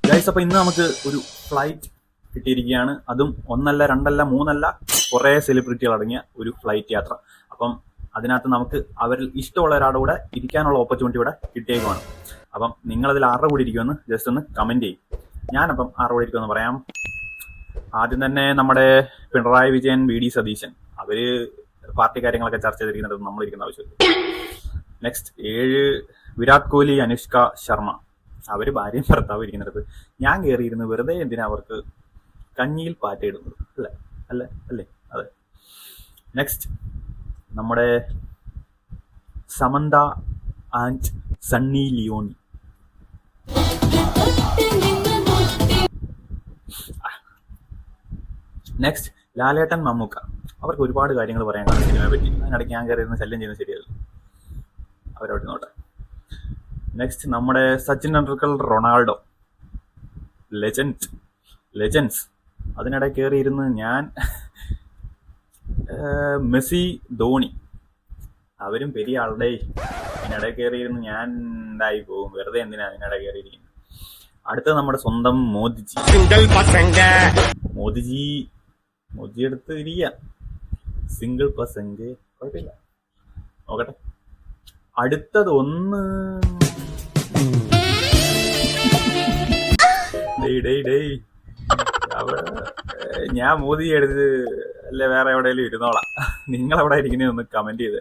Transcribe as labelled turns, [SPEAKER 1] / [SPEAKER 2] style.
[SPEAKER 1] Guys, അപ്പോൾ ഇന്ന് നമുക്ക് ഒരു ഫ്ലൈറ്റ് കിട്ടിയിരിക്കുകയാണ്. അതും ഒന്നല്ല രണ്ടല്ല മൂന്നല്ല കുറേ സെലിബ്രിറ്റികൾ അടങ്ങിയ ഒരു ഫ്ലൈറ്റ് യാത്ര. അപ്പം അതിനകത്ത് നമുക്ക് അവരിൽ ഇഷ്ടമുള്ള ഒരാളുടെ കൂടെ ഇരിക്കാനുള്ള ഓപ്പർച്യൂണിറ്റി ഇവിടെ കിട്ടിയേക്കുവാണ്. അപ്പം നിങ്ങളതിൽ ആരുടെ കൂടി ഇരിക്കുമെന്ന് ജസ്റ്റ് ഒന്ന് കമൻറ്റ് ചെയ്യും. ഞാനപ്പം ആരുടെ കൂടെ ഇരിക്കുമെന്ന് പറയാം. ആദ്യം തന്നെ നമ്മുടെ പിണറായി വിജയൻ, വി.ഡി. സതീശൻ, അവര് പാർട്ടി കാര്യങ്ങളൊക്കെ ചർച്ച ചെയ്തിരിക്കുന്നത് നമ്മളിരിക്കുന്ന ആവശ്യമില്ല. നെക്സ്റ്റ് 7 വിരാട് കോഹ്ലി, അനുഷ്ക ശർമ്മ, അവര് ഭാര്യയും ഭർത്താവും ഇരിക്കുന്നിടത്ത് ഞാൻ കയറിയിരുന്ന് വെറുതെ എന്തിനാ അവർക്ക് കഞ്ഞിയിൽ പാറ്റയിടുന്നത്? അല്ലേ അതെ. നെക്സ്റ്റ് നമ്മുടെ Samantha and Sunny Leone. Next Lalettan, Mammookka, അവർക്ക് ഒരുപാട് കാര്യങ്ങൾ പറയാൻ കാണും സിനിമയെ പറ്റി. അതിനിടയ്ക്ക് ഞാൻ കയറിയിരുന്ന് ശല്യം ചെയ്യുന്നത് ശരിയല്ല, അവരവിടെ നോട്ടെ. നെക്സ്റ്റ് നമ്മുടെ സച്ചിൻ ടെണ്ടുൽക്കർ, റൊണാൾഡോ, ലെജൻസ്. അതിനിടെ കയറിയിരുന്ന് ഞാൻ മെസ്സി, ധോണി, അവരും പെരിയ ആളുടെ. അതിനിടെ കയറിയിരുന്ന് ഞാൻ എന്തായി പോകും, വെറുതെ എന്തിനാ അതിനിടെ കയറിയിരിക്കുന്നത്. അടുത്തത് നമ്മുടെ സ്വന്തം മോദിജി എടുത്ത് ഇരിക്കാം. സിംഗിൾ പസംഗ് കുഴപ്പമില്ല, നോക്കട്ടെ. അടുത്തത് ഒന്ന് ഞാൻ മോദി എടുത്ത് അല്ലെ വേറെ എവിടെയെങ്കിലും ഇരുന്നോളാം. നിങ്ങൾ എവിടെ ഇരിക്കുന്നതെന്ന് കമന്റ് ചെയ്ത്